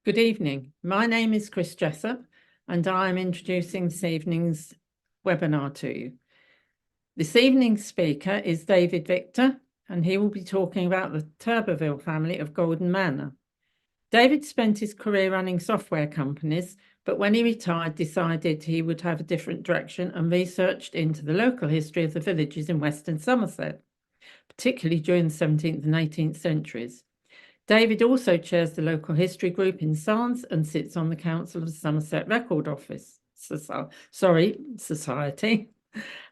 Good evening. My name is Chris Jessop, and I'm introducing this evening's webinar to you. This evening's speaker is David Victor, and he will be talking about the Turbervilles family of Gaulden Manor. David spent his career running software companies, but when he retired, decided he would have a different direction and researched into the local history of the villages in Western Somerset, particularly during the 17th and 18th centuries. David also chairs the local history group in SANHS and sits on the council of the Somerset Record Office Society.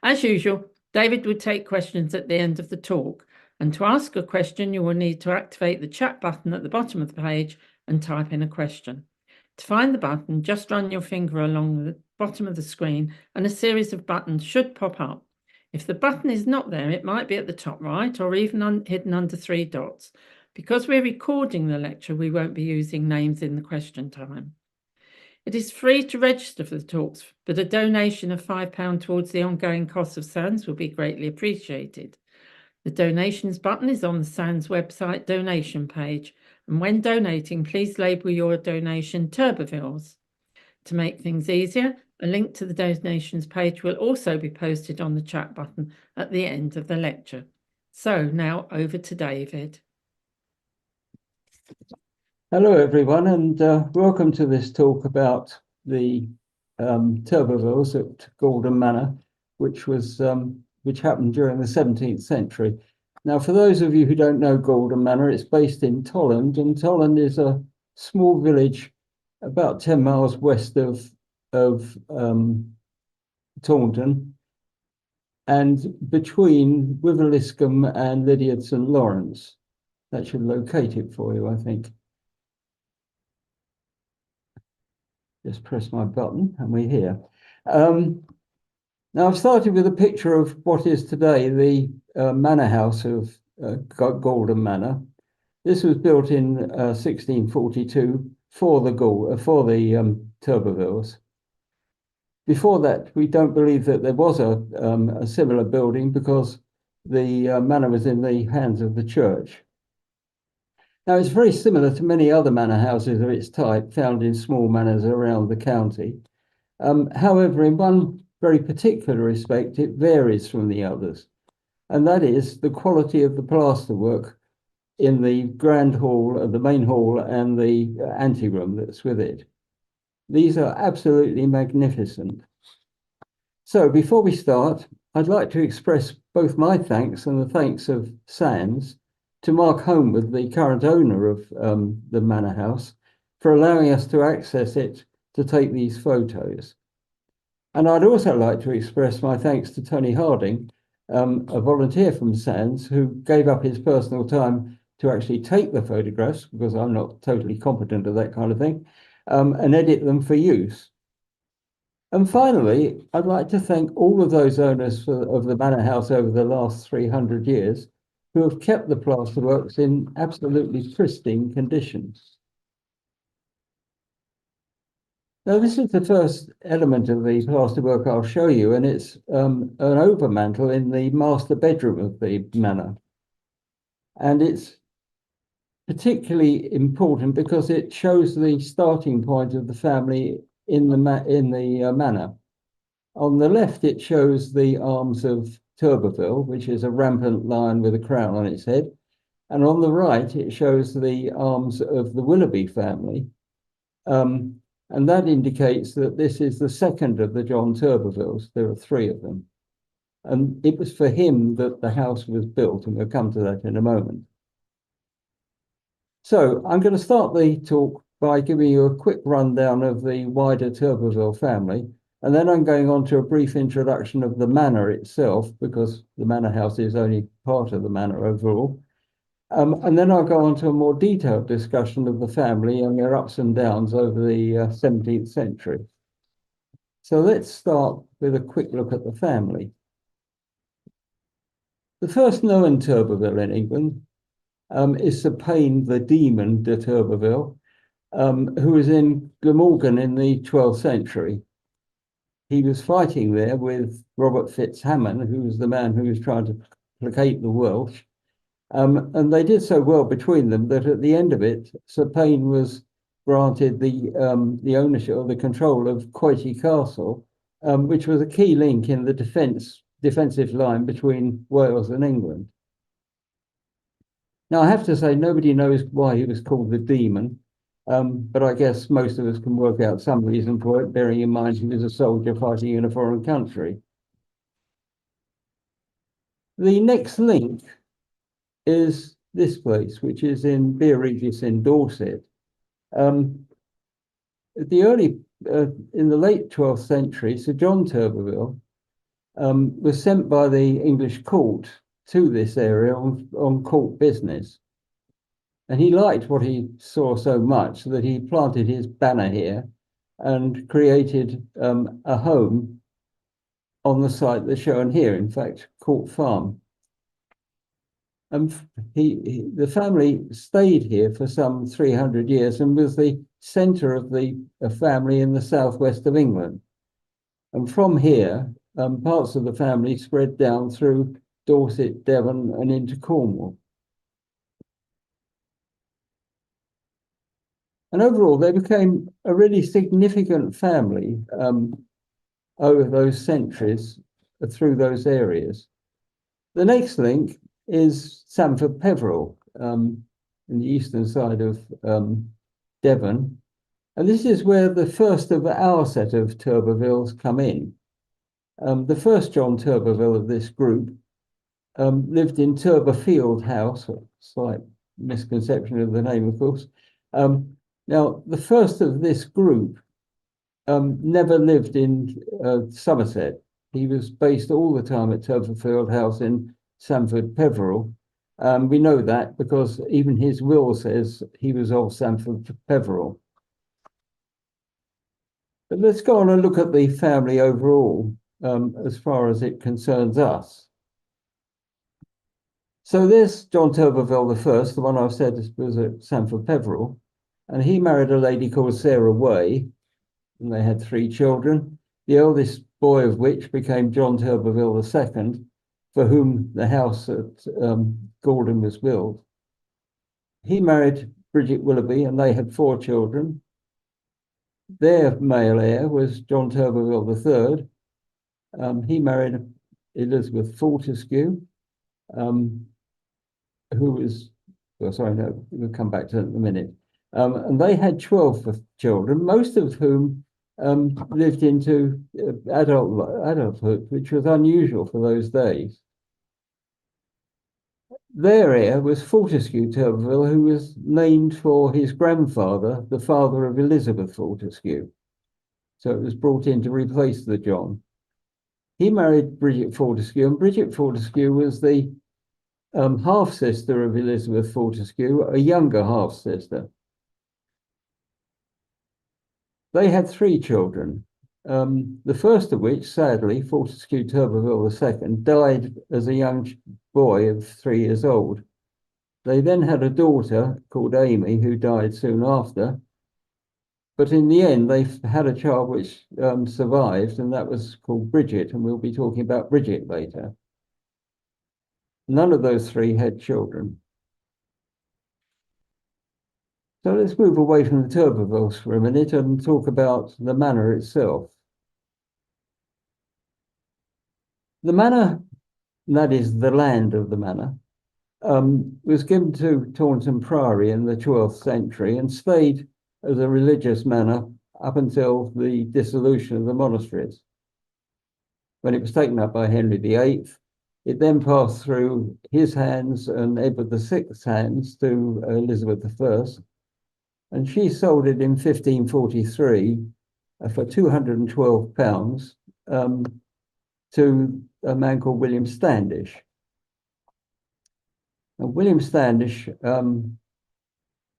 As usual, David would take questions at the end of the talk, and to ask a question, you will need to activate the chat button at the bottom of the page and type in a question. To find the button, just run your finger along the bottom of the screen and a series of buttons should pop up. If the button is not there, it might be at the top right or even hidden under 3 dots. Because we're recording the lecture, we won't be using names in the question time. It is free to register for the talks, but a donation of £5 towards the ongoing costs of SANHS will be greatly appreciated. The donations button is on the SANHS website donation page, and when donating, please label your donation Turbervilles. To make things easier, a link to the donations page will also be posted on the chat button at the end of the lecture. So now over to David. Hello, everyone, and welcome to this talk about the Turbervilles at Gaulden Manor, which happened during the 17th century. Now, for those of you who don't know Gaulden Manor, it's based in Tolland, and Tolland is a small village about 10 miles west of Taunton, and between Wiveliscombe and Lydiard St Lawrence. That should locate it for you, I think. Just press my button and we're here. Now I've started with a picture of what is today the manor house of Gaulden Manor. This was built in 1642 for the Turbervilles. Before that, we don't believe that there was a similar building because the manor was in the hands of the church. Now, it's very similar to many other manor houses of its type found in small manors around the county. However, in one very particular respect, it varies from the others, and that is the quality of the plasterwork in the grand hall, the main hall, and the anteroom that's with it. These are absolutely magnificent. So before we start, I'd like to express both my thanks and the thanks of SANHS to Mark Homewood, the current owner of the manor house, for allowing us to access it to take these photos. And I'd also like to express my thanks to Tony Harding, a volunteer from SANHS, who gave up his personal time to actually take the photographs, because I'm not totally competent at that kind of thing, and edit them for use. And finally, I'd like to thank all of those owners of the manor house over the last 300 years who have kept the plasterworks in absolutely pristine conditions. Now, this is the first element of the plasterwork I'll show you, and it's an overmantel in the master bedroom of the manor. And it's particularly important because it shows the starting point of the family in the manor. On the left, it shows the arms of Turberville, which is a rampant lion with a crown on its head. And on the right, it shows the arms of the Willoughby family. And that indicates that this is the second of the John Turbervilles. There are 3 of them. And it was for him that the house was built, and we'll come to that in a moment. So I'm going to start the talk by giving you a quick rundown of the wider Turberville family. And then I'm going on to a brief introduction of the manor itself, because the manor house is only part of the manor overall. And then I'll go on to a more detailed discussion of the family and their ups and downs over the 17th century. So let's start with a quick look at the family. The first known Turberville in England is Sir Payne the Demon de Turberville, who was in Glamorgan in the 12th century. He was fighting there with Robert Fitzhamon, who was the man who was trying to placate the Welsh. And they did so well between them that at the end of it, Sir Payne was granted the ownership or the control of Quoity Castle, which was a key link in the defensive line between Wales and England. Now, I have to say, nobody knows why he was called the Demon, but I guess most of us can work out some reason for it, bearing in mind he was a soldier fighting in a foreign country. The next link is this place, which is in Beer Regis in Dorset. In the late 12th century, Sir John Turberville was sent by the English court to this area on court business. And he liked what he saw so much that he planted his banner here and created a home on the site that's shown here, in fact, Court Farm. And the family stayed here for some 300 years and was the centre of the family in the southwest of England. And from here, parts of the family spread down through Dorset, Devon, and into Cornwall. And overall, they became a really significant family over those centuries through those areas. The next link is Sandford Peveril in the eastern side of Devon. And this is where the first of our set of Turbervilles come in. The first John Turberville of this group lived in Turberfield House, a slight misconception of the name, of course. Now, the first of this group never lived in Somerset. He was based all the time at Turberfield House in Sandford Peveril. We know that because even his will says he was of Sandford Peveril. But let's go on and look at the family overall as far as it concerns us. So there's John Turberville I, the one I've said was at Sandford Peveril, and he married a lady called Sarah Way, and they had 3 children, the eldest boy of which became John Turberville II, for whom the house at Gaulden was built. He married Bridget Willoughby, and they had 4 children. Their male heir was John Turberville III. He married Elizabeth Fortescue, who was, well, sorry, no, we'll come back to that in a minute. And they had 12 children, most of whom lived into adulthood, which was unusual for those days. Their heir was Fortescue Turberville, who was named for his grandfather, the father of Elizabeth Fortescue. So it was brought in to replace the John. He married Bridget Fortescue, and Bridget Fortescue was the half-sister of Elizabeth Fortescue, a younger half-sister. They had 3 children, the first of which, sadly, Fortescue Turberville II, died as a young boy of 3 years old. They then had a daughter called Amy, who died soon after. But in the end, they had a child which survived, and that was called Bridget, and we'll be talking about Bridget later. None of those 3 had children. So let's move away from the Turbervilles for a minute and talk about the manor itself. The manor, that is the land of the manor, was given to Taunton Priory in the 12th century and stayed as a religious manor up until the dissolution of the monasteries. When it was taken up by Henry VIII, it then passed through his hands and Edward VI's hands to Elizabeth I, and she sold it in 1543 for £212 to a man called William Standish. And William Standish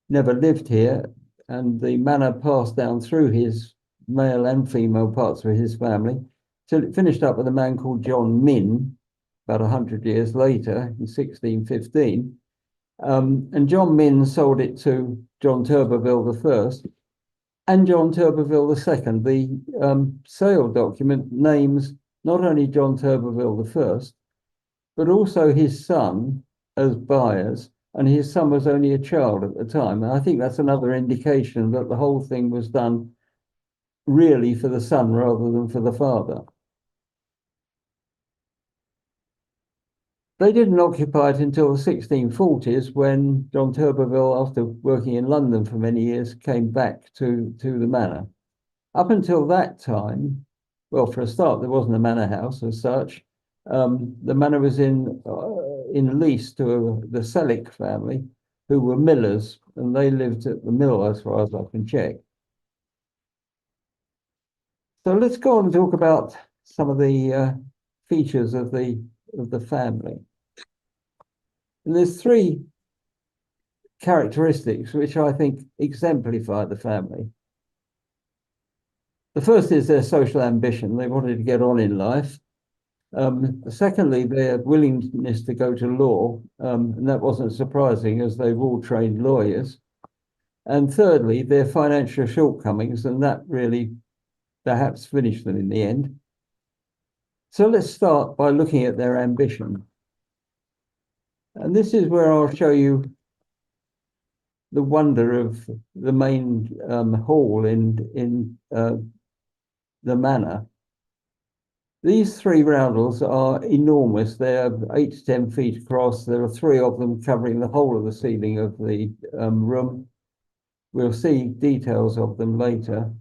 never lived here, and the manor passed down through his male and female parts of his family till it finished up with a man called John Min about 100 years later in 1615. And John Min sold it to John Turberville I and John Turberville II. The sale document names not only John Turberville I, but also his son as buyers and his son was only a child at the time. And I think that's another indication that the whole thing was done really for the son rather than for the father. They didn't occupy it until the 1640s, when John Turberville, after working in London for many years, came back to the manor. Up until that time, well, for a start, there wasn't a manor house as such. The manor was in lease to the Sellick family, who were millers, and they lived at the mill as far as I can check. So let's go on and talk about some of the features of the family. And there's three characteristics which I think exemplify the family. The first is their social ambition. They wanted to get on in life. Secondly, their willingness to go to law, and that wasn't surprising as they've all trained lawyers. And thirdly, their financial shortcomings, and that really perhaps finished them in the end. So let's start by looking at their ambition. And this is where I'll show you the wonder of the main hall in the manor. These three roundels are enormous. They're 8 to 10 feet across. There are 3 of them covering the whole of the ceiling of the room. We'll see details of them later.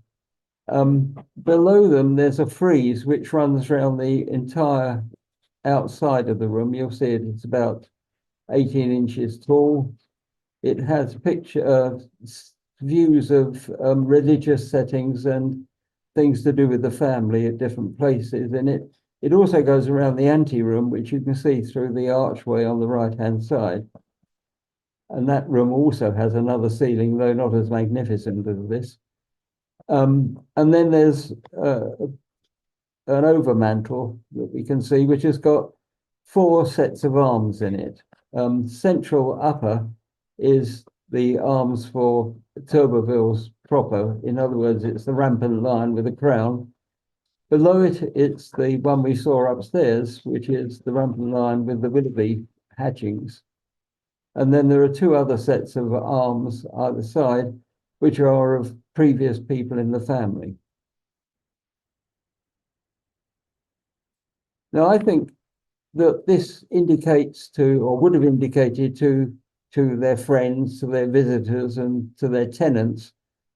Below them, there's a frieze which runs around the entire outside of the room. You'll see it. It's about 18 inches tall. It has views of religious settings and things to do with the family at different places. And it also goes around the anteroom, which you can see through the archway on the right-hand side. And that room also has another ceiling, though not as magnificent as this. And then there's an overmantel that we can see, which has got 4 sets of arms in it. Central upper is the arms for Turbervilles proper. In other words, it's the rampant lion with a crown. Below it, it's the one we saw upstairs, which is the rampant lion with the Willoughby hatchings. And then there are 2 other sets of arms either side, which are of previous people in the family. Now, I think that this indicates to, or would have indicated to their friends, to their visitors, and to their tenants,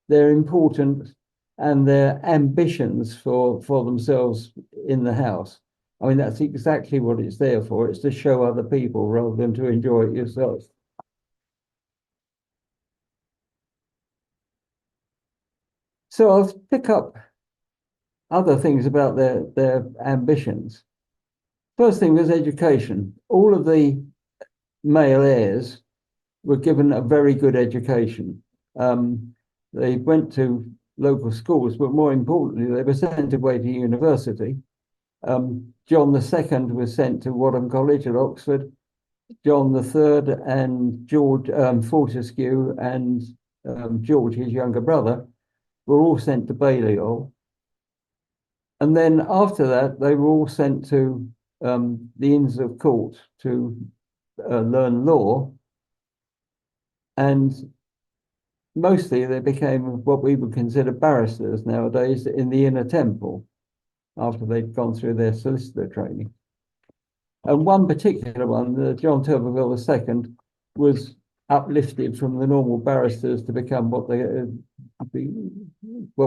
their importance and their ambitions for themselves in the house. I mean, that's exactly what it's there for. It's to show other people rather than to enjoy it yourself. So I'll pick up other things about their ambitions. First thing was education. All of the male heirs were given a very good education. They went to local schools, but more importantly, they were sent away to university. John II was sent to Wadham College at Oxford. John III and George Fortescue and George, his younger brother, were all sent to Balliol. And then after that, they were all sent to the Inns of Court to learn law. And mostly they became what we would consider barristers nowadays in the Inner Temple after they'd gone through their solicitor training. And one particular one, John Turberville II, was uplifted from the normal barristers to become what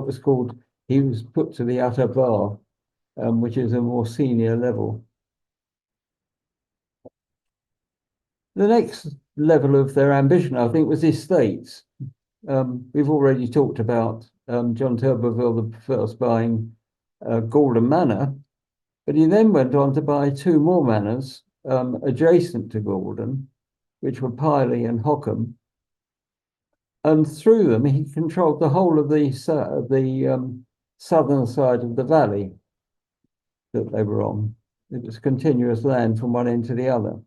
was called, he was put to the utter bar, which is a more senior level. The next level of their ambition, I think, was estates. We've already talked about John Turberville I buying Gaulden Manor, but he then went on to buy 2 more manors adjacent to Gaulden, which were Piley and Hockham. And through them, he controlled the whole of the southern side of the valley that they were on. It was continuous land from one end to the other.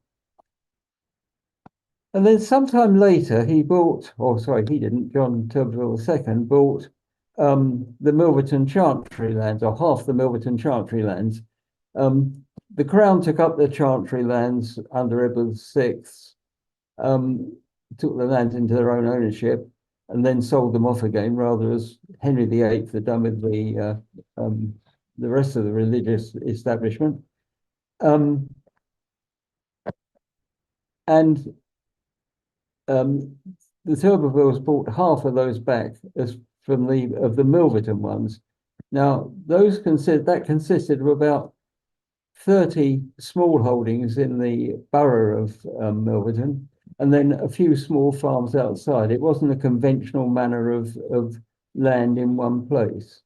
And then sometime later, he bought, he didn't, John Turberville II bought the Milverton Chantry lands, or half the Milverton Chantry lands. The Crown took up the Chantry lands under Edward VI, took the lands into their own ownership and then sold them off again, rather as Henry VIII had done with the rest of the religious establishment. And the Turbervilles bought half of those back as from the Milverton ones. Now, that consisted of about 30 small holdings in the borough of Milverton, and then a few small farms outside. It wasn't a conventional manner of land in one place.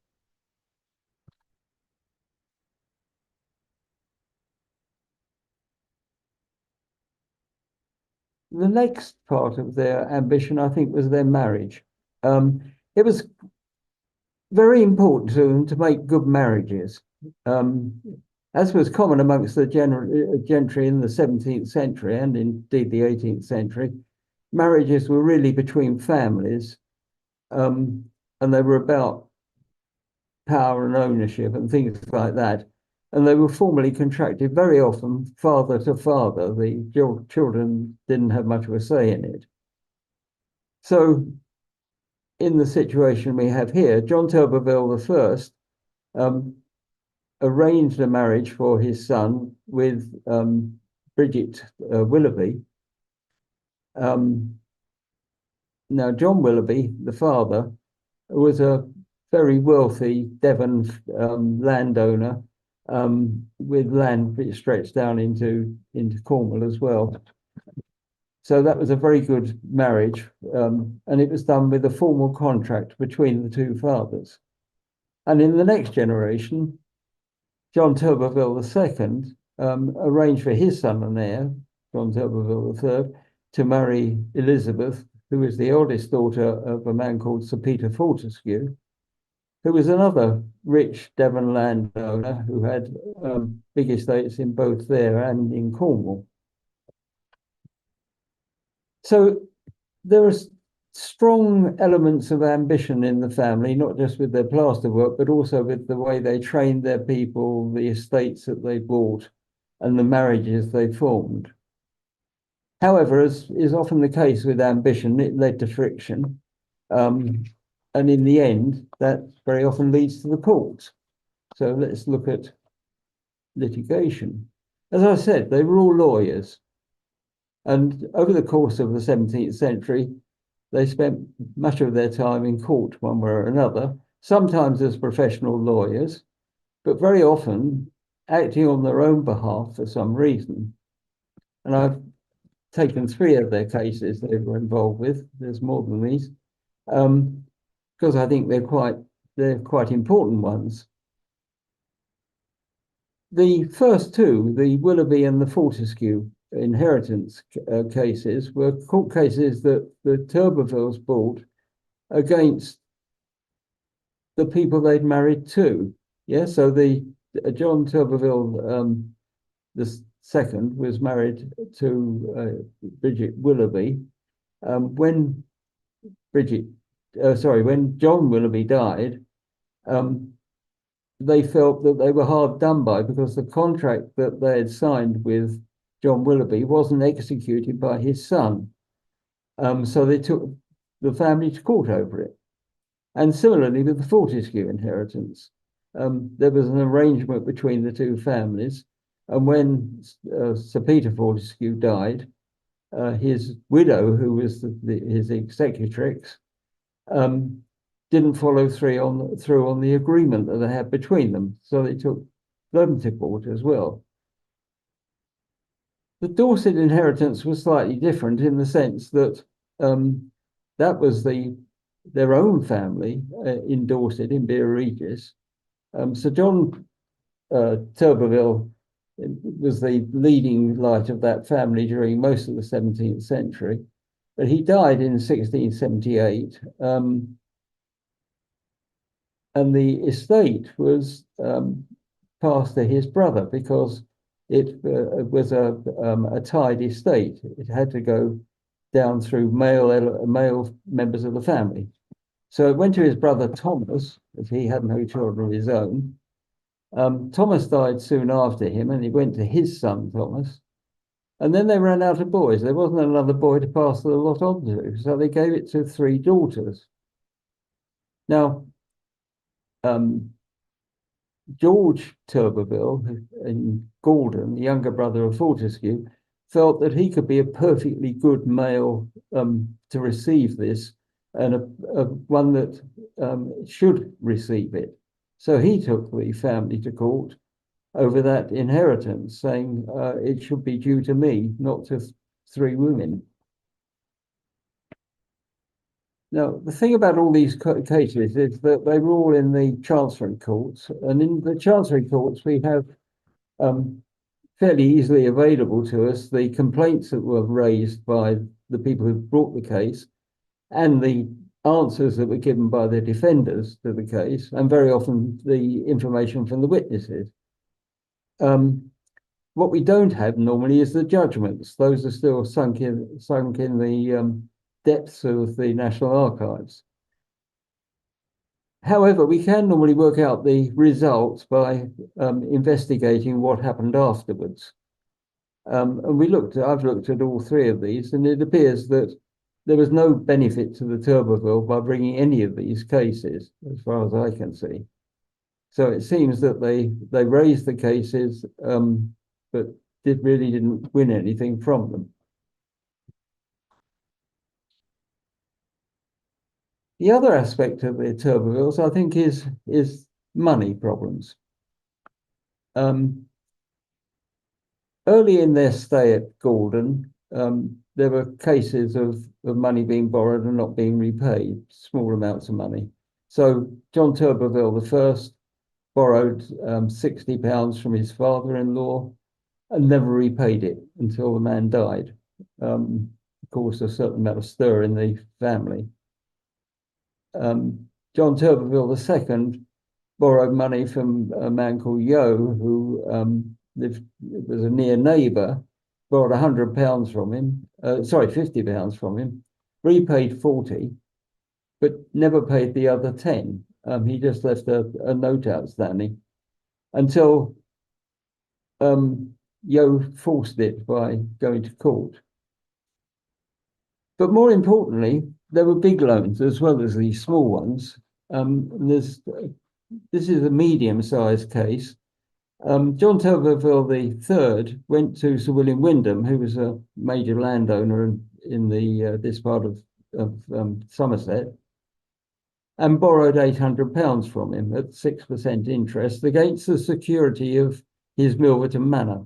The next part of their ambition, I think, was their marriage. It was very important to them to make good marriages. As was common amongst the gentry in the 17th century and indeed the 18th century, marriages were really between families, and they were about power and ownership and things like that. And they were formally contracted very often father to father. The children didn't have much of a say in it. So in the situation we have here, John Turberville I arranged a marriage for his son with Bridget Willoughby. Now, John Willoughby, the father, was a very wealthy Devon landowner with land which stretched down into Cornwall as well. So that was a very good marriage, and it was done with a formal contract between the two fathers. And in the next generation, John Turberville II arranged for his son and heir, John Turberville III, to marry Elizabeth, who was the eldest daughter of a man called Sir Peter Fortescue, who was another rich Devon landowner who had big estates in both there and in Cornwall. So there are strong elements of ambition in the family, not just with their plasterwork, but also with the way they trained their people, the estates that they bought, and the marriages they formed. However, as is often the case with ambition, it led to friction. And in the end, that very often leads to the courts. So let's look at litigation. As I said, they were all lawyers. And over the course of the 17th century, they spent much of their time in court one way or another, sometimes as professional lawyers, but very often acting on their own behalf for some reason. And I've taken 3 of their cases they were involved with. There's more than these, because I think they're quite important ones. The first 2, the Willoughby and the Fortescue inheritance cases, were court cases that the Turbervilles brought against the people they'd married to. Yeah, so John Turberville the second was married to Bridget Willoughby. When John Willoughby died, they felt that they were hard done by because the contract that they had signed with John Willoughby wasn't executed by his son. So they took the family to court over it. And similarly with the Fortescue inheritance, there was an arrangement between the 2 families. And when Sir Peter Fortescue died, his widow, who was his executrix, didn't follow through on the agreement that they had between them. So they took them to court as well. The Dorset inheritance was slightly different in the sense that that was their own family in Dorset, in Beare Regis. Sir John Turberville was the leading light of that family during most of the 17th century, but he died in 1678, and the estate was passed to his brother because it was a tied estate. It had to go down through male members of the family. So it went to his brother Thomas, as he had no children of his own. Thomas died soon after him, and he went to his son Thomas. And then they ran out of boys. There wasn't another boy to pass the lot on to, so they gave it to 3 daughters. Now, George Turberville in Gaulden, the younger brother of Fortescue, felt that he could be a perfectly good male to receive this, and one that should receive it. So he took the family to court over that inheritance, saying it should be due to me, not to 3 women. Now, the thing about all these cases is that they were all in the Chancery Courts, and in the Chancery Courts we have fairly easily available to us the complaints that were raised by the people who brought the case and the answers that were given by the defenders to the case, and very often the information from the witnesses. What we don't have normally is the judgments. Those are still sunk in the depths of the National Archives. However, we can normally work out the results by investigating what happened afterwards. And I've looked at all 3 of these, and it appears that there was no benefit to the Turberville by bringing any of these cases, as far as I can see. So it seems that they raised the cases, but really didn't win anything from them. The other aspect of the Turbervilles, I think, is money problems. Early in their stay at Gaulden, there were cases of money being borrowed and not being repaid, small amounts of money. So John Turberville the first borrowed £60 from his father-in-law and never repaid it until the man died. Of course, a certain amount of stir in the family. John Turberville II borrowed money from a man called Yo, who was a near neighbour, borrowed £100 from him, £50 from him, repaid 40, but never paid the other 10. He just left a note outstanding until Yo forced it by going to court. But more importantly, there were big loans as well as these small ones. This is a medium-sized case. John Turberville III went to Sir William Wyndham, who was a major landowner in this part of Somerset, and borrowed £800 from him at 6% interest against the security of his Milverton Manor.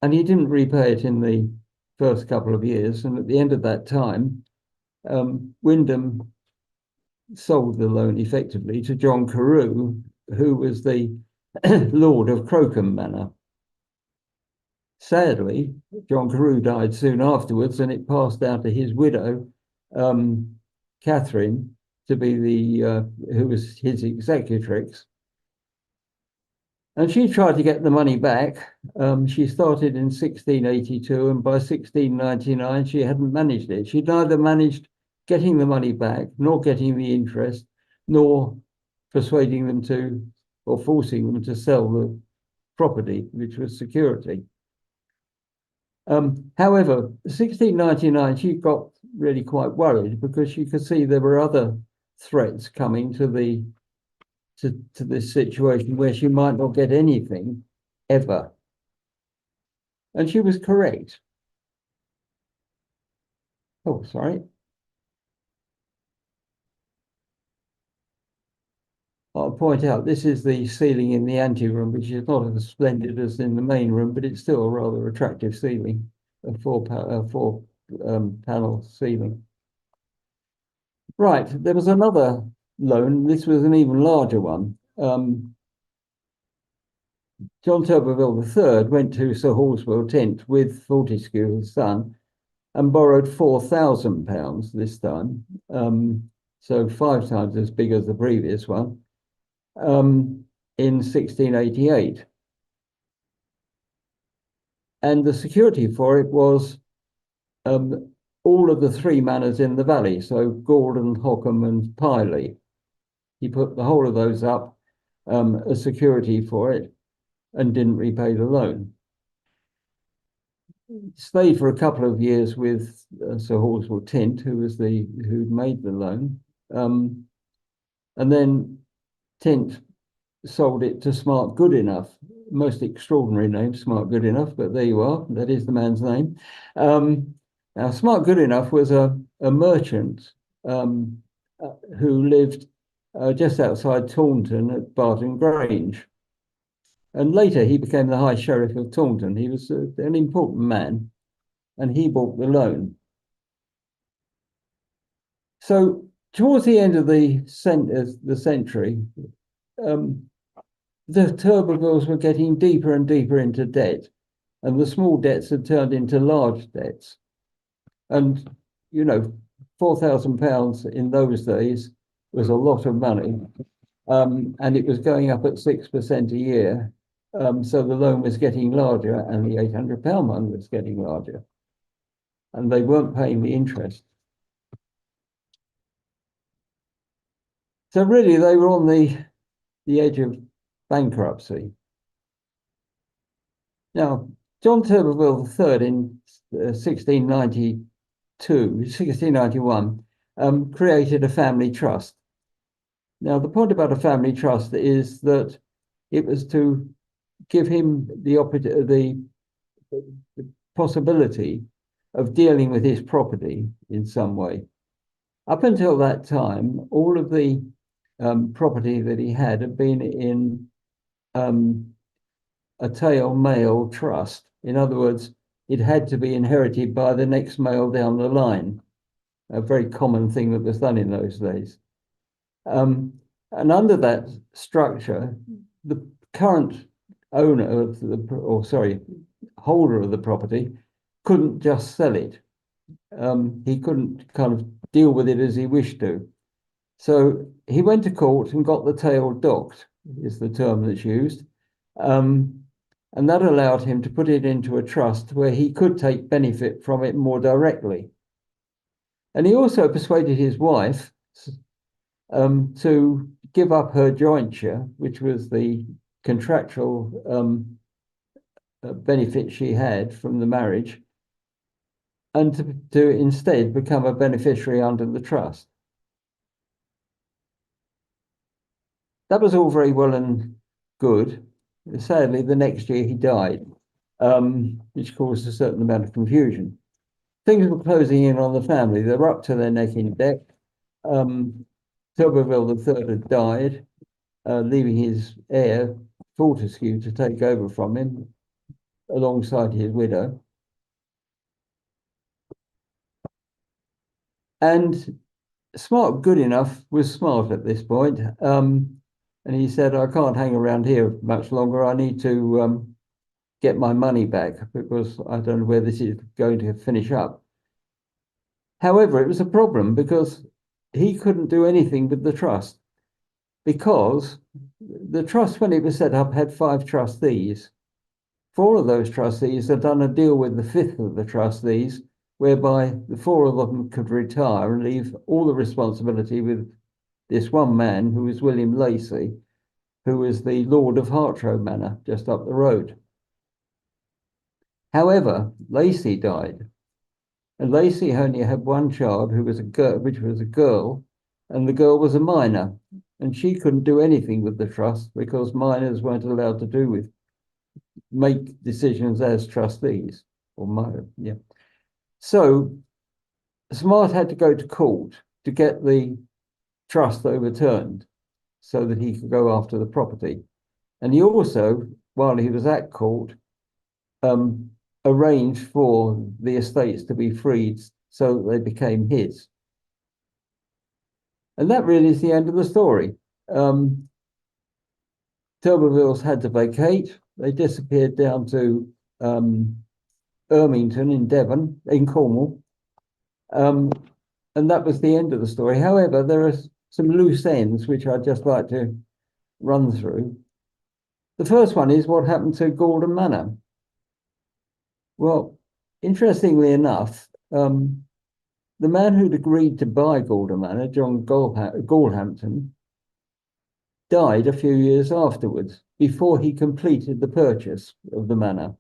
And he didn't repay it in the first couple of years. And at the end of that time, Wyndham sold the loan effectively to John Carew, who was the Lord of Crocombe Manor. Sadly, John Carew died soon afterwards, and it passed down to his widow, Catherine, to be who was his executrix. And she tried to get the money back. She started in 1682, and by 1699, she hadn't managed it. She'd neither managed getting the money back, nor getting the interest, nor persuading them to, or forcing them to sell the property, which was security. However, 1699, she got really quite worried because she could see there were other threats coming to this situation where she might not get anything ever. And she was correct. Oh, sorry. I'll point out this is the ceiling in the anteroom, which is not as splendid as in the main room, but it's still a rather attractive ceiling, a four panel ceiling. Right, there was another loan. This was an even larger one. John Turberville III went to Sir Horswell Tent with Fortescue, his son, and borrowed £4,000 this time, so 5 times as big as the previous one, in 1688. And the security for it was all of the 3 manors in the valley, so Gaulden, Hockham, and Piley. He put the whole of those up as security for it. and didn't repay the loan. Stayed for a couple of years with Sir Horswell Tint, who'd made the loan, and then Tint sold it to Smart Goodenough. Most extraordinary name, Smart Goodenough, but there you are. That is the man's name. Now, Smart Goodenough was a merchant who lived just outside Taunton at Barton Grange. And later he became the High Sheriff of Taunton. He was an important man, and he bought the loan. So towards the end of the century, the Turbervilles were getting deeper and deeper into debt, and the small debts had turned into large debts. And, you know, £4,000 in those days was a lot of money, and it was going up at 6% a year. So the loan was getting larger, and the £800 one was getting larger, and they weren't paying the interest. So really, they were on the edge of bankruptcy. Now, John Turberville III in 1691, created a family trust. Now, the point about a family trust is that it was to give him the possibility of dealing with his property in some way. Up until that time, all of the property that he had been in a tail male trust. In other words, it had to be inherited by the next male down the line, a very common thing that was done in those days. And under that structure, the current owner of holder of the property couldn't just sell it. He couldn't kind of deal with it as he wished to. So he went to court and got the tail docked, is the term that's used. And that allowed him to put it into a trust where he could take benefit from it more directly. And he also persuaded his wife to give up her jointure, which was the contractual benefit she had from the marriage, and to instead become a beneficiary under the trust. That was all very well and good. Sadly, the next year he died, which caused a certain amount of confusion. Things were closing in on the family. They were up to their neck in debt. Turberville III had died, leaving his heir, Fortescue, to take over from him alongside his widow. And Smart Goodenough was smart at this point. And he said, I can't hang around here much longer. I need to get my money back because I don't know where this is going to finish up. However, it was a problem because he couldn't do anything with the trust, because the trust, when it was set up, had 5 trustees. 4 of those trustees had done a deal with the 5th of the trustees, whereby the 4 of them could retire and leave all the responsibility with this one man, who was William Lacey, who was the Lord of Hartrow Manor, just up the road. However, Lacey died, and Lacey only had one child, who was a girl, and the girl was a minor, and she couldn't do anything with the trust because minors weren't allowed to make decisions as trustees. So Smart had to go to court to get the trust overturned so that he could go after the property. And he also, while he was at court, arranged for the estates to be freed so that they became his. And that really is the end of the story. Turbervilles had to vacate. They disappeared down to Ermington in Devon, in Cornwall. And that was the end of the story. However, there are some loose ends which I'd just like to run through. The first one is what happened to Gaulden Manor. Well, interestingly enough, the man who'd agreed to buy Gaulden Manor, John Galhampton, died a few years afterwards, before he completed the purchase of the manor.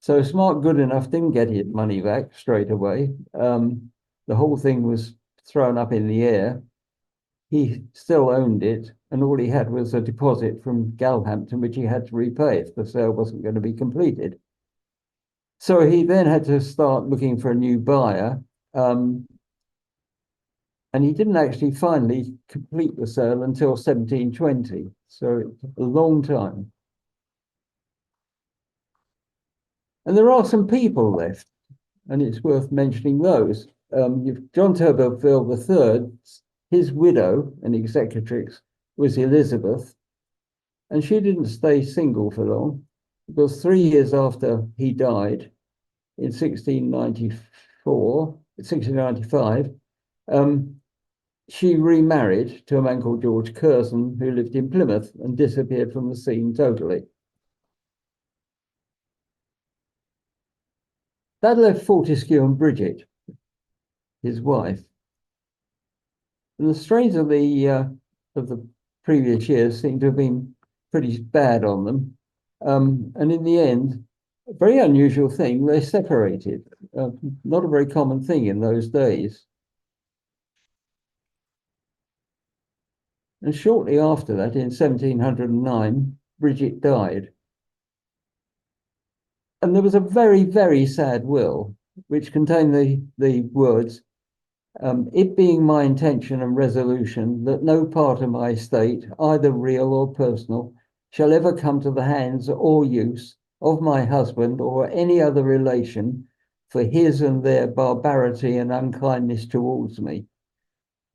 So Smart Goodenough didn't get his money back straight away. The whole thing was thrown up in the air. He still owned it, and all he had was a deposit from Galhampton, which he had to repay if the sale wasn't going to be completed. So he then had to start looking for a new buyer, and he didn't actually finally complete the sale until 1720. So it's a long time. And there are some people left, and it's worth mentioning those. You've John Turberville III, his widow and executrix was Elizabeth, and she didn't stay single for long, because 3 years after he died, in 1695, she remarried to a man called George Curzon, who lived in Plymouth and disappeared from the scene totally. That left Fortescue and Bridget, his wife. And the strains of the previous years seem to have been pretty bad on them. And in the end, a very unusual thing, they separated. Not a very common thing in those days. And shortly after that, in 1709, Bridget died. And there was a very, very sad will, which contained the words, it being my intention and resolution that no part of my estate, either real or personal, shall ever come to the hands or use of my husband or any other relation for his and their barbarity and unkindness towards me.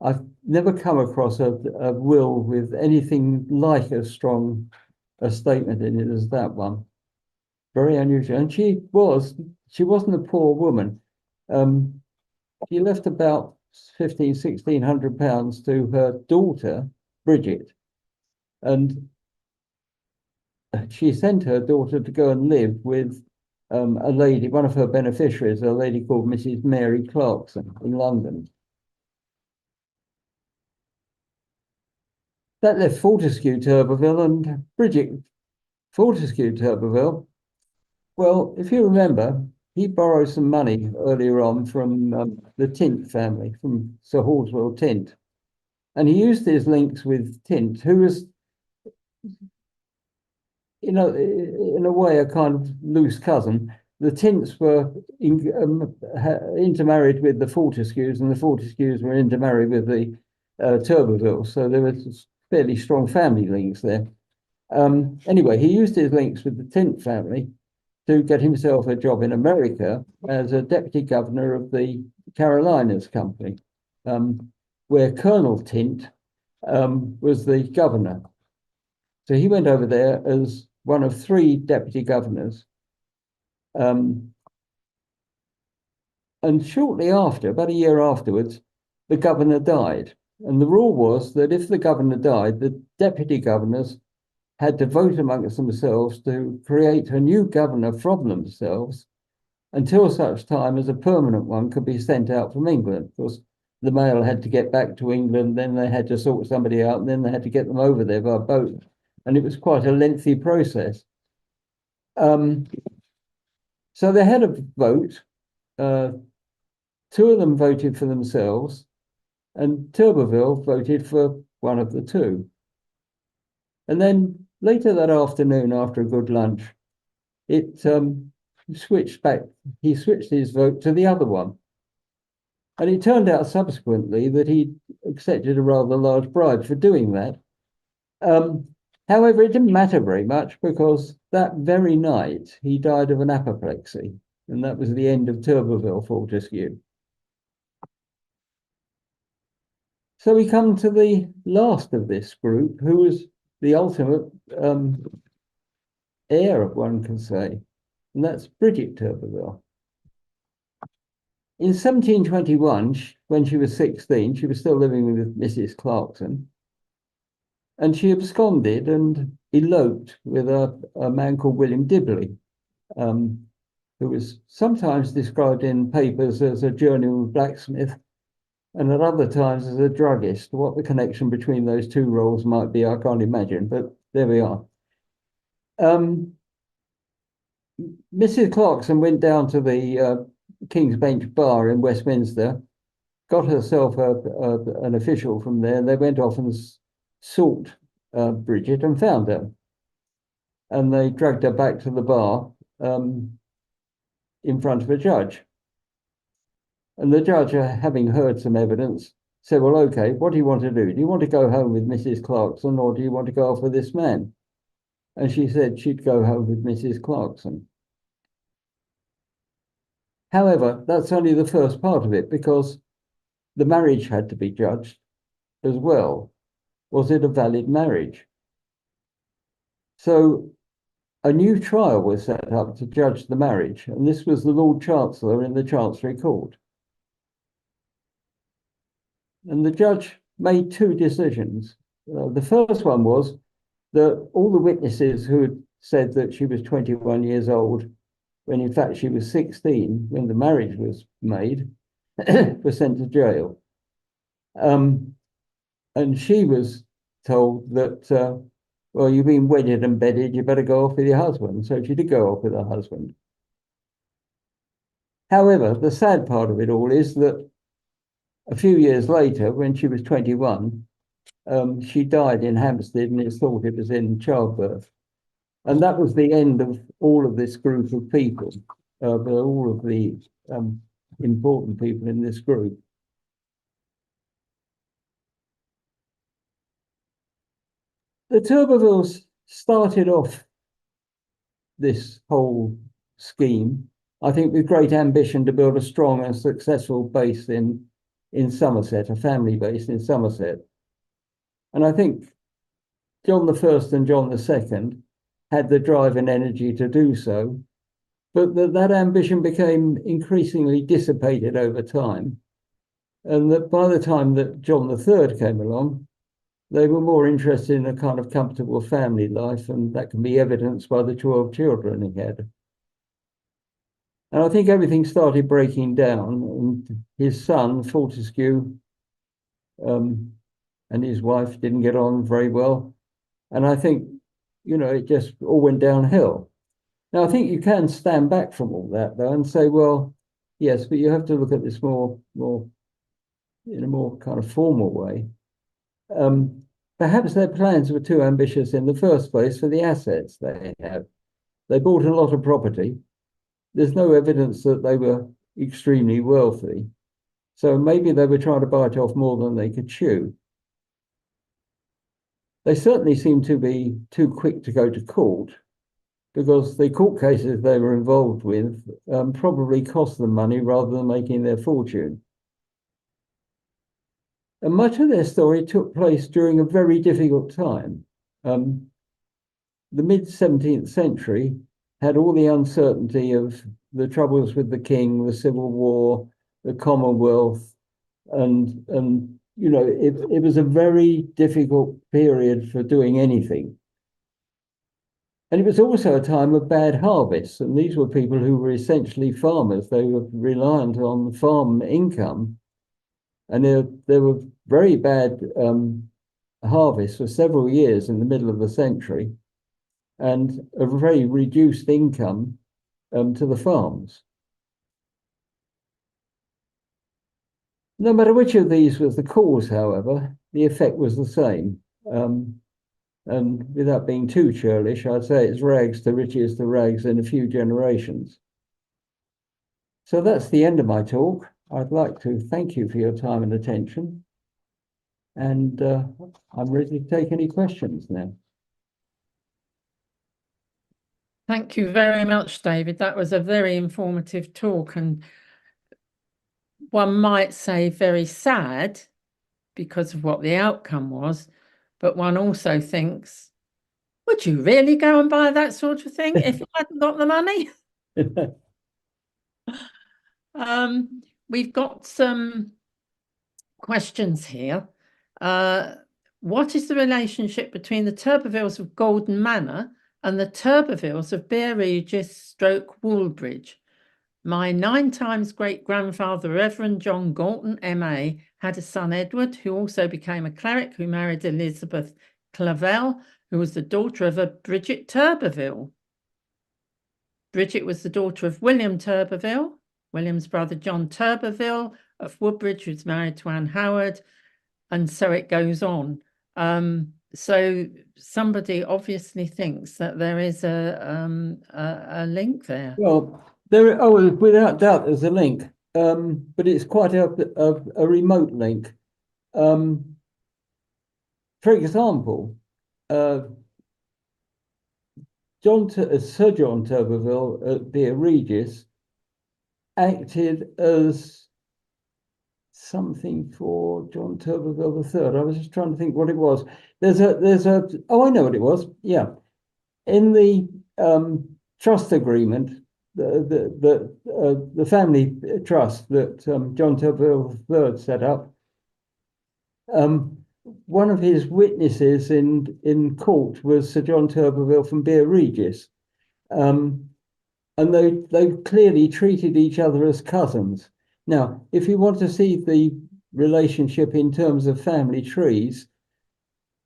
I've never come across a will with anything like as strong a statement in it as that one. Very unusual. And she wasn't a poor woman. She left about £1,600 to her daughter, Bridget. And she sent her daughter to go and live with a lady, one of her beneficiaries, a lady called Mrs. Mary Clarkson in London. That left Fortescue Turberville and Bridget Fortescue Turberville. Well, if you remember, he borrowed some money earlier on from the Tint family, from Sir Halswell Tint. And he used his links with Tint, who was, in a way, a kind of loose cousin. The Tints were intermarried with the Fortescues, and the Fortescues were intermarried with the Turbervilles. So there was fairly strong family links there. Anyway, he used his links with the Tint family to get himself a job in America as a deputy governor of the Carolinas Company, where Colonel Tint was the governor. So he went over there as one of 3 deputy governors. And shortly after, about a year afterwards, the governor died. And the rule was that if the governor died, the deputy governors had to vote amongst themselves to create a new governor from themselves until such time as a permanent one could be sent out from England. Of course, the mail had to get back to England, then they had to sort somebody out, and then they had to get them over there by boat. And it was quite a lengthy process. So they had a vote. 2 of them voted for themselves, and Turberville voted for one of the 2. And then later that afternoon, after a good lunch, it switched back. He switched his vote to the other one. And it turned out subsequently that he accepted a rather large bribe for doing that. However, it didn't matter very much, because that very night he died of an apoplexy, and that was the end of Turberville Fortescue. So we come to the last of this group, who was the ultimate heir, one can say, and that's Bridget Turberville. In 1721, when she was 16, she was still living with Mrs. Clarkson, and she absconded and eloped with a man called William Dibley, who was sometimes described in papers as a journeyman blacksmith, and at other times as a druggist. What the connection between those two roles might be, I can't imagine, but there we are. Mrs. Clarkson went down to the King's Bench Bar in Westminster, got herself an official from there. They went off and sought Bridget and found her. And they dragged her back to the bar in front of a judge. And the judge, having heard some evidence, said, well, okay, what do you want to do? Do you want to go home with Mrs. Clarkson, or do you want to go off with this man? And she said she'd go home with Mrs. Clarkson. However, that's only the first part of it, because the marriage had to be judged as well. Was it a valid marriage? So a new trial was set up to judge the marriage, and this was the Lord Chancellor in the Chancery Court. And the judge made two decisions. The first one was that all the witnesses who had said that she was 21 years old, when in fact she was 16 when the marriage was made, were sent to jail. And she was told that, well, you've been wedded and bedded, you better go off with your husband. So she did go off with her husband. However, the sad part of it all is that a few years later, when she was 21, she died in Hampstead, and it's thought it was in childbirth. And that was the end of all of this group of people, all of the important people in this group. The Turbervilles started off this whole scheme, I think, with great ambition to build a strong and successful base in Somerset, a family base in Somerset. And I think John I and John II had the drive and energy to do so, but that ambition became increasingly dissipated over time. And that by the time that John III came along, they were more interested in a kind of comfortable family life, and that can be evidenced by the 12 children he had. And I think everything started breaking down, and his son, Fortescue, and his wife didn't get on very well. And I think, it just all went downhill. Now, I think you can stand back from all that, though, and say, well, yes, but you have to look at this more in a more kind of formal way. Perhaps their plans were too ambitious in the first place for the assets they have. They bought a lot of property. There's no evidence that they were extremely wealthy. So maybe they were trying to bite off more than they could chew. They certainly seem to be too quick to go to court, because the court cases they were involved with probably cost them money rather than making their fortune. And much of their story took place during a very difficult time. The mid-17th century had all the uncertainty of the troubles with the king, the Civil War, the Commonwealth, and it was a very difficult period for doing anything. And it was also a time of bad harvests, and these were people who were essentially farmers. They were reliant on farm income. And there were very bad harvests for several years in the middle of the century, and a very reduced income to the farms. No matter which of these was the cause, however, the effect was the same. And without being too churlish, I'd say it's rags to riches to rags in a few generations. So that's the end of my talk. I'd like to thank you for your time and attention. And I'm ready to take any questions now. Thank you very much, David. That was a very informative talk, and one might say very sad because of what the outcome was, but one also thinks, would you really go and buy that sort of thing if you hadn't got the money? We've got some questions here. What is the relationship between the Turbervilles of Gaulden Manor and the Turbervilles of Bear Regis / Woolbridge? My 9 times great-grandfather, Reverend John Gaulden, M.A., had a son, Edward, who also became a cleric, who married Elizabeth Clavell, who was the daughter of a Bridget Turberville. Bridget was the daughter of William Turberville, William's brother John Turberville of Woodbridge, who's married to Anne Howard, and so it goes on. So somebody obviously thinks that there is a link there. Well, without doubt, there's a link, but it's quite a remote link. For example, Sir John Turberville at Dear Regis acted as something for John Turberville III. I was just trying to think what it was. Oh, I know what it was. Yeah, in the trust agreement, the family trust that John Turberville III set up. One of his witnesses in court was Sir John Turberville from Dear Regis, and they clearly treated each other as cousins. Now, if you want to see the relationship in terms of family trees,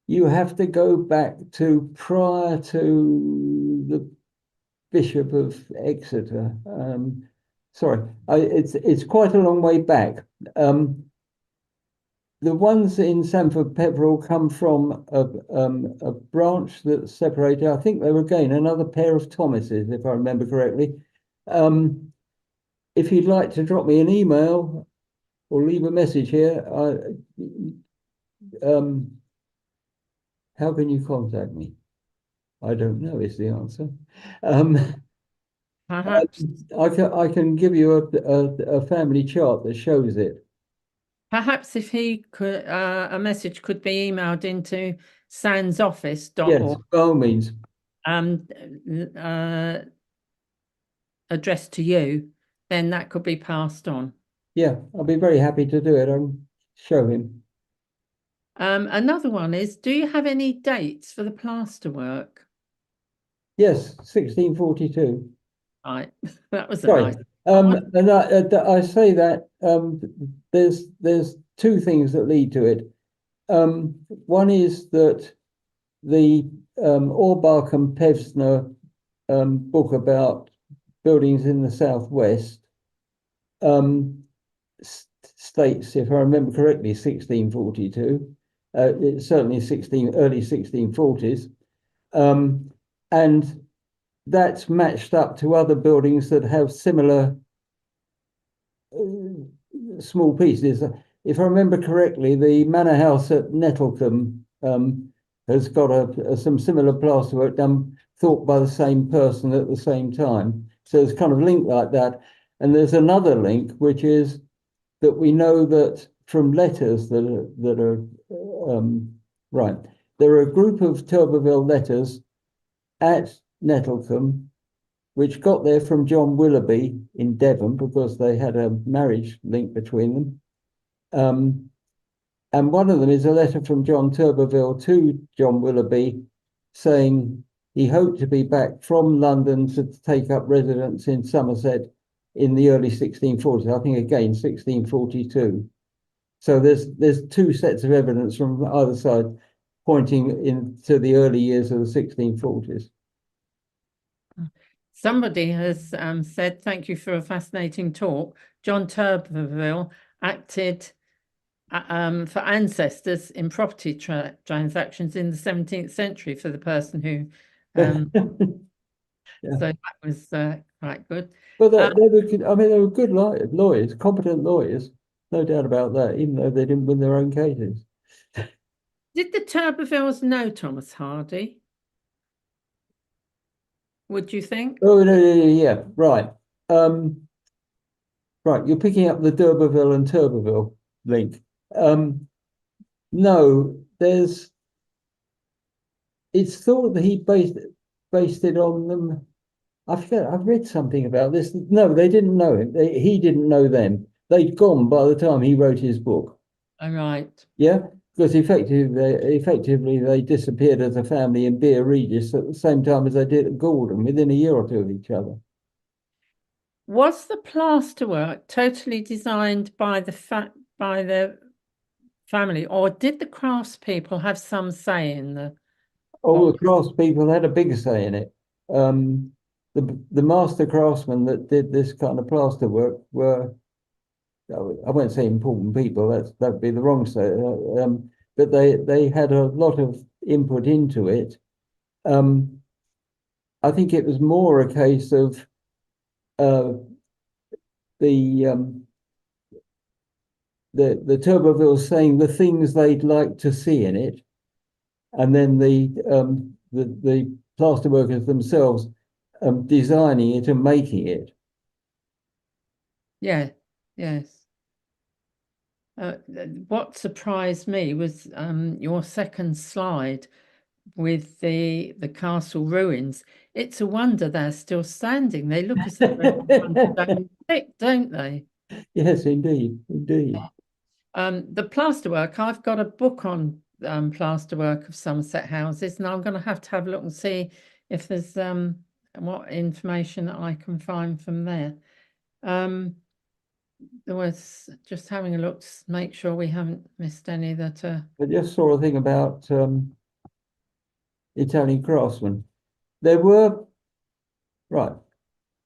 you have to go back to prior to the Bishop of Exeter. It's quite a long way back. The ones in Sanford Pepperell come from a branch that separated. I think they were again another pair of Thomases, if I remember correctly. If you'd like to drop me an email or leave a message here, how can you contact me? I don't know is the answer. Perhaps I can give you a family chart that shows it. Perhaps if he could, a message could be emailed into sansoffice.org. Yes, by all means. Addressed to you, then that could be passed on. Yeah, I'll be very happy to do it. I'll show him. Another one is, do you have any dates for the plasterwork? Yes, 1642. Right, that was Right. And I say that there's two things that lead to it. One is that the Orbach and Pevsner book about buildings in the southwest states, if I remember correctly, 1642. It's certainly early 1640s, and that's matched up to other buildings that have similar small pieces. If I remember correctly, the manor house at Nettlecombe has got some similar plasterwork done, thought by the same person at the same time. So it's kind of linked like that. And there's another link, which is that we know that from letters that are right. There are a group of Turberville letters at Nettlecombe, which got there from John Willoughby in Devon because they had a marriage link between them. And one of them is a letter from John Turberville to John Willoughby saying he hoped to be back from London to take up residence in Somerset in the early 1640s, I think again 1642. So there's two sets of evidence from either side pointing into the early years of the 1640s. Somebody has said, thank you for a fascinating talk. John Turberville acted for ancestors in property transactions in the 17th century for the person who Yeah. So that was quite good. But they were good lawyers, competent lawyers, no doubt about that, even though they didn't win their own cases. Did the Turbervilles know Thomas Hardy? Would you think? Oh, no, yeah, right. Right, you're picking up the D'Urberville and Turberville link. No, it's thought that he based it on them. I forget, I've read something about this. No, they didn't know him. He didn't know them. They'd gone by the time he wrote his book. All right. Yeah, because effectively they disappeared as a family in Dear Regis at the same time as they did at Gaulden, within a year or two of each other. Was the plasterwork totally designed by the family, or did the craftspeople have some say in the All what the craftspeople had a big say in it. The master craftsmen that did this kind of plaster work were, I won't say important people, that'd be the wrong say, but they had a lot of input into it. I think it was more a case of the the Turbervilles saying the things they'd like to see in it, and then the plaster workers themselves designing it and making it. Yeah, yes. What surprised me was your second slide with the castle ruins. It's a wonder they're still standing. They look as though they're 100 stone thick, don't they? Yes, indeed, indeed. The plasterwork, I've got a book on plasterwork of Somerset houses, and I'm going to have a look and see if there's what information that I can find from there. There was just having a look to make sure we haven't missed any that are. I just saw a thing about Italian craftsmen. There were, right,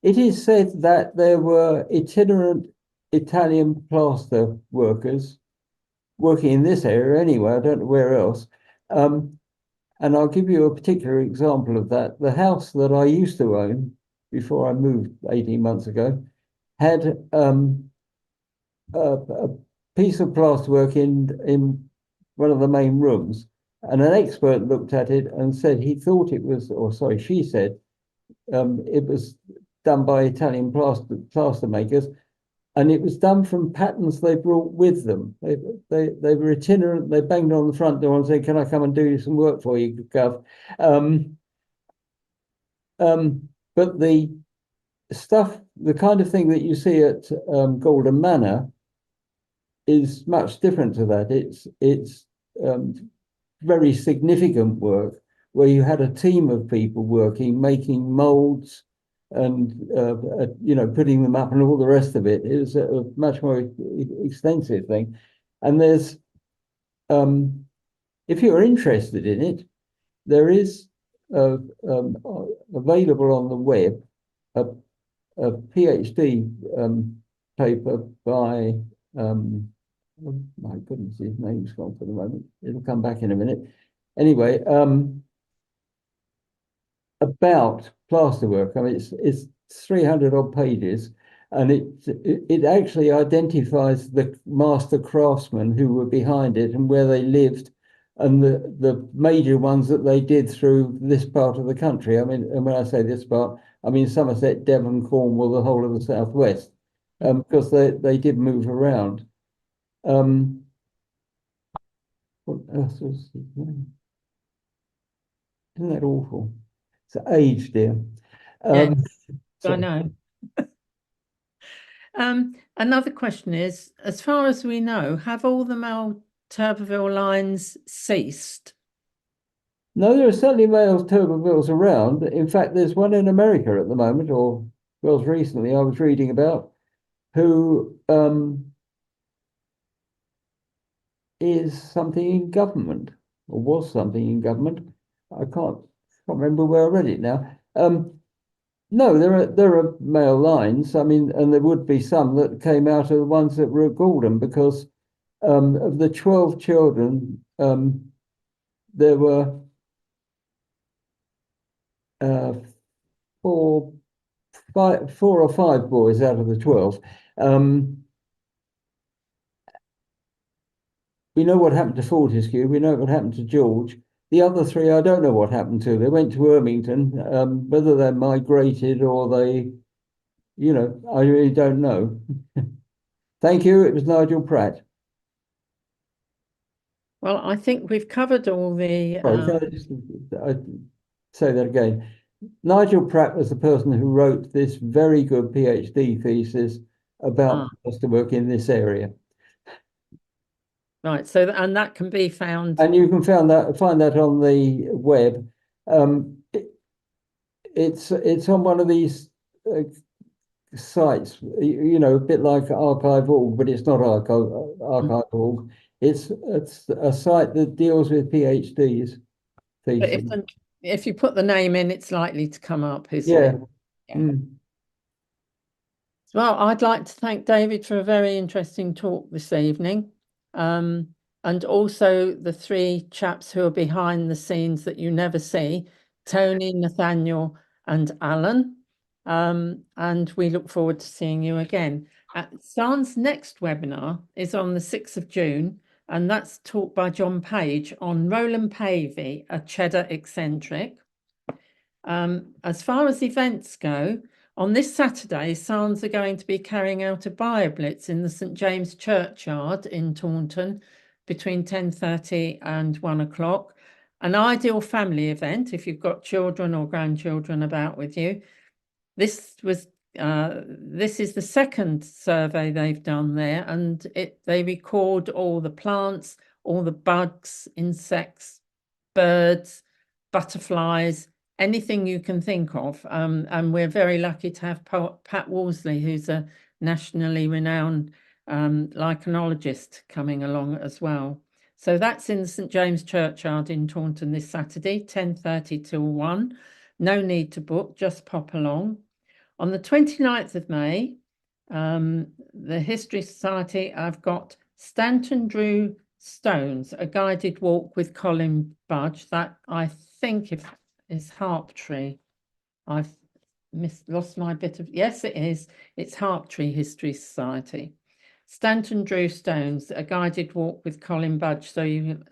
it is said that there were itinerant Italian plaster workers working in this area anyway, I don't know where else. And I'll give you a particular example of that. The house that I used to own before I moved 18 months ago had a piece of plasterwork in one of the main rooms, and an expert looked at it and said he thought it was, or sorry, she said it was done by Italian plaster makers, and it was done from patterns they brought with them. They were itinerant. They banged on the front door and said, "Can I come and do some work for you, Gov?" But the stuff, the kind of thing that you see at Gaulden Manor, is much different to that. It's very significant work where you had a team of people working, making molds and putting them up and all the rest of it. It was a much more extensive thing. And there's if you're interested in it, there is available on the web a PhD paper by oh my goodness, his name's gone for the moment. It'll come back in a minute. Anyway, about plasterwork. I mean, it's 300 odd pages, and it actually identifies the master craftsmen who were behind it and where they lived, and the major ones that they did through this part of the country. I mean, and when I say this part, I mean Somerset, Devon, Cornwall, the whole of the southwest, because they did move around. What else was his name? Isn't that awful? It's age, dear. Yeah, So I know. Another question is, as far as we know, have all the male Turberville lines ceased? no, there are certainly male Turbervilles around. In fact, there's one in America at the moment, or was recently I was reading about, who is something in government, or was something in government. I can't remember where I read it now. No, there are male lines. I mean, and there would be some that came out of the ones that were at Gaulden, because of the 12 children, there were four or five boys out of the 12. We know what happened to Fortescue. We know what happened to George. The other three, I don't know what happened to. They went to Ermington. Whether they migrated or they, I really don't know. Thank you. It was Nigel Pratt. Well, I think we've covered all the. Sorry, can I say that again? Nigel Pratt was the person who wrote this very good PhD thesis about plasterwork in this area. Right, so and that can be found. And you can find that on the web. It's on one of these sites, a bit like Archive.org, but it's not Archive.org. It's a site that deals with PhDs But theses. if you put the name in, it's likely to come up, isn't Yeah. it? Yeah. Mm. Well, I'd like to thank David for a very interesting talk this evening. And also the three chaps who are behind the scenes that you never see, Tony, Nathanael, and Allan. And we look forward to seeing you again. SANHS' next webinar is on the 6th of June, and that's taught by John Page on Roland Pavey, a Cheddar eccentric. As far as events go, on this Saturday, SANHS are going to be carrying out a BioBlitz in the St James Churchyard in Taunton between 10:30 and 1 o'clock. An ideal family event if you've got children or grandchildren about with you. This is the second survey they've done there, and they record all the plants, all the bugs, insects, birds, butterflies, anything you can think of. And we're very lucky to have Pat Wolseley, who's a nationally renowned lichenologist, coming along as well. So that's in the St James Churchyard in Taunton this Saturday, 10:30 till 1. No need to book, just pop along. On the 29th of May, the History Society, I've got Stanton Drew Stones, a guided walk with Colin Budge. That I think is Harptree. I've lost my bit of, yes, it is. It's Harptree History Society. Stanton Drew Stones, a guided walk with Colin Budge. So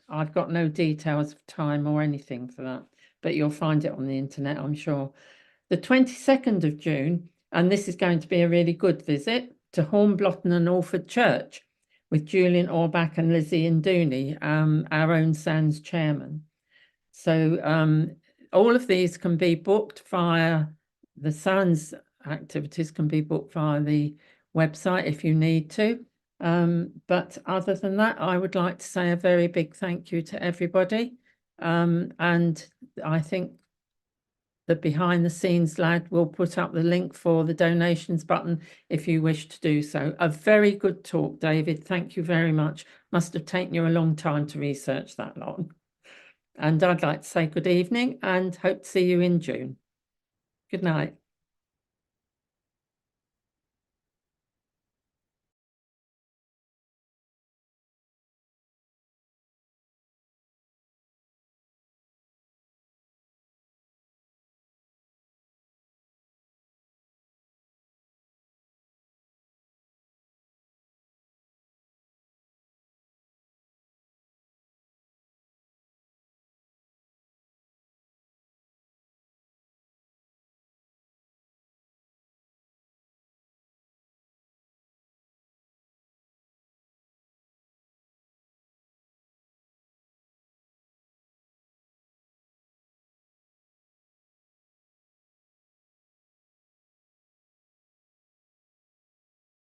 I've got no details of time or anything for that, but you'll find it on the internet, I'm sure. The 22nd of June, and this is going to be a really good visit to Hornblotton and Alford Church with Julian Orbach and Lizzie Induni, our own SANHS chairman. So all of these can be booked via the SANHS activities can be booked via the website if you need to. But other than that, I would like to say a very big thank you to everybody. And I think the behind the scenes lad will put up the link for the donations button if you wish to do so. A very good talk, David. Thank you very much. Must have taken you a long time to research that lot. And I'd like to say good evening and hope to see you in June. Good night.